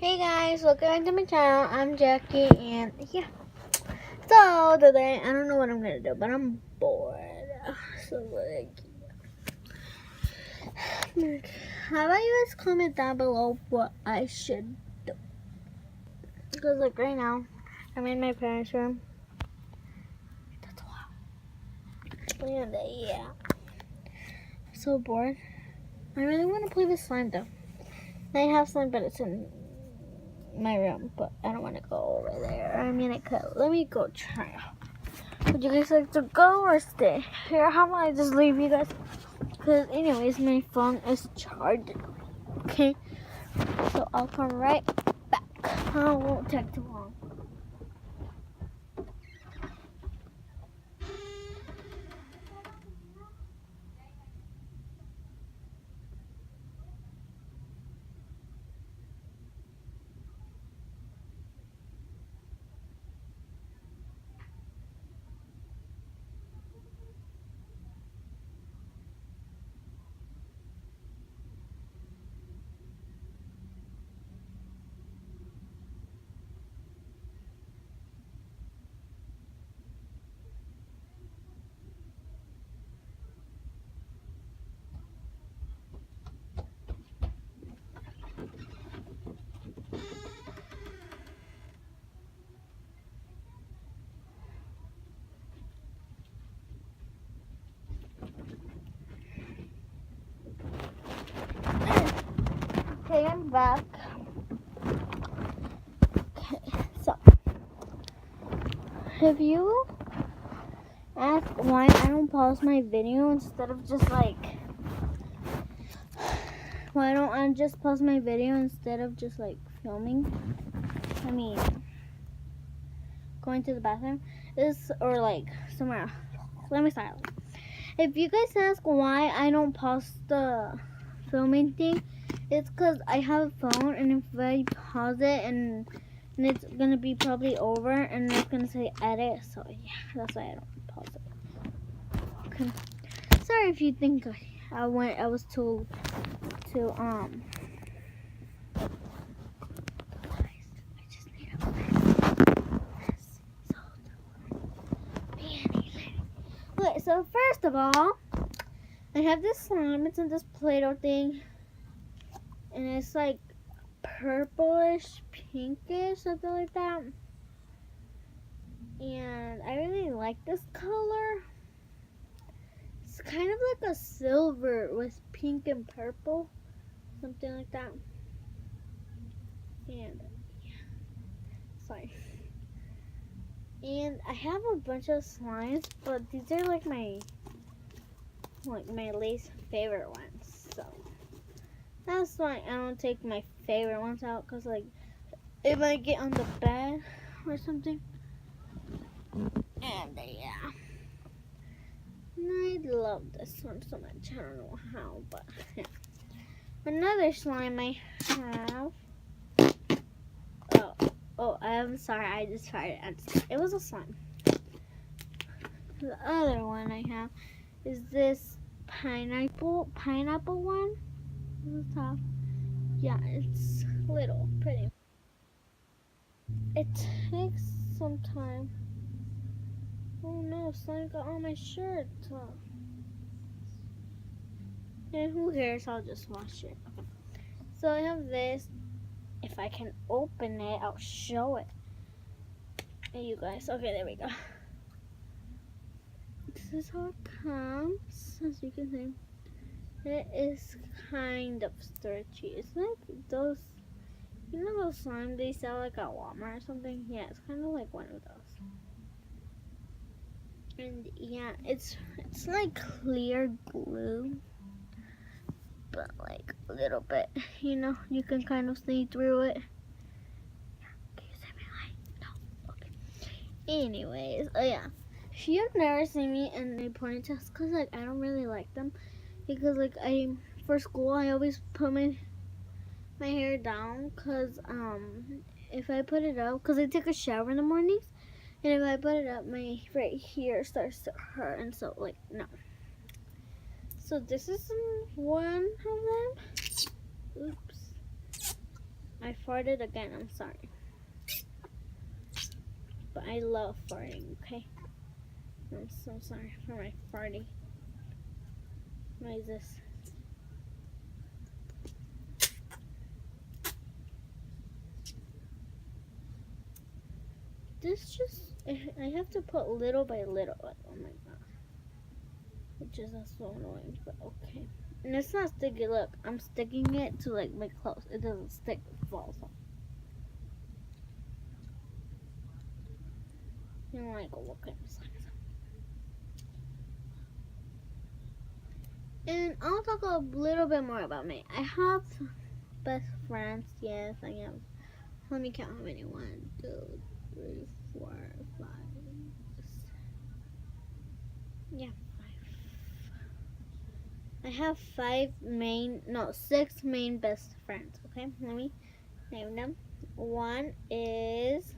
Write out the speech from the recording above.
Hey guys, welcome back to my channel. I'm Jackie, and yeah. So today, I don't know what I'm gonna do, but I'm bored. So how about you guys comment down below what I should do? Because right now, I'm in my parents' room. That's why. And yeah, I'm so bored. I really want to play with slime though. I have slime, but it's in my room, but I don't want to go over there. I mean, I could. Let me go try. Would you guys like to go or stay here? How about I just leave you guys? Because anyways, my phone is charged. Okay, so I'll come right back. I won't take too long. Okay, I'm back. Okay, so have you asked why I don't pause my video instead of just why don't I just pause my video instead of just filming? I mean, going to the bathroom or somewhere else. Let me start. If you guys ask why I don't pause the filming thing, it's because I have a phone, and if I pause it and it's gonna be probably over and it's gonna say edit, so yeah, that's why I don't pause it. Okay. Sorry if you think I was told to Okay, so first of all, I have this slime. It's in this Play-Doh thing, and it's like purplish, pinkish, something like that. And I really like this color. It's kind of like a silver with pink and purple, something like that. And yeah, sorry. And I have a bunch of slimes, but these are like my least favorite ones. So that's why I don't take my favorite ones out, because it might get on the bed or something. And yeah, I love this one so much. I don't know how, but yeah. Another slime I have. Oh, I'm sorry. I just tried it. It was a slime. The other one I have is this pineapple one. This is top. Yeah, it's little, pretty. It takes some time. Oh no, slime got on my shirt. And who cares? I'll just wash it. Okay. So I have this. If I can open it, I'll show it. Hey, you guys. Okay, there we go. This is how it comes, as you can see. It is kind of starchy. It's like those, those slime they sell at Walmart or something? Yeah, it's kind of like one of those. And yeah, it's like clear glue, but like a little bit, you can kind of see through it. Can you see my light? No. Okay. Anyways, oh yeah. If you've never seen me in a ponytail, it's because I don't really like them, because for school I always put my hair down, because if I put it up, because I take a shower in the mornings, and if I put it up, my right here starts to hurt, and so no. So this is one of them. Oops. I farted again. I'm sorry. But I love farting, okay? I'm so sorry for my farting. What is this? This just, I have to put little by little. Like, oh my god. Which is so annoying, but okay. And it's not sticky. Look, I'm sticking it to like my clothes. It doesn't stick. It falls off. You know, like, look at this. And I'll talk a little bit more about me. I have best friends. Yes, I have. Let me count how many. 1, 2, 3, 4, 5. Yeah, 5. I have 6 main best friends. Okay, let me name them. One is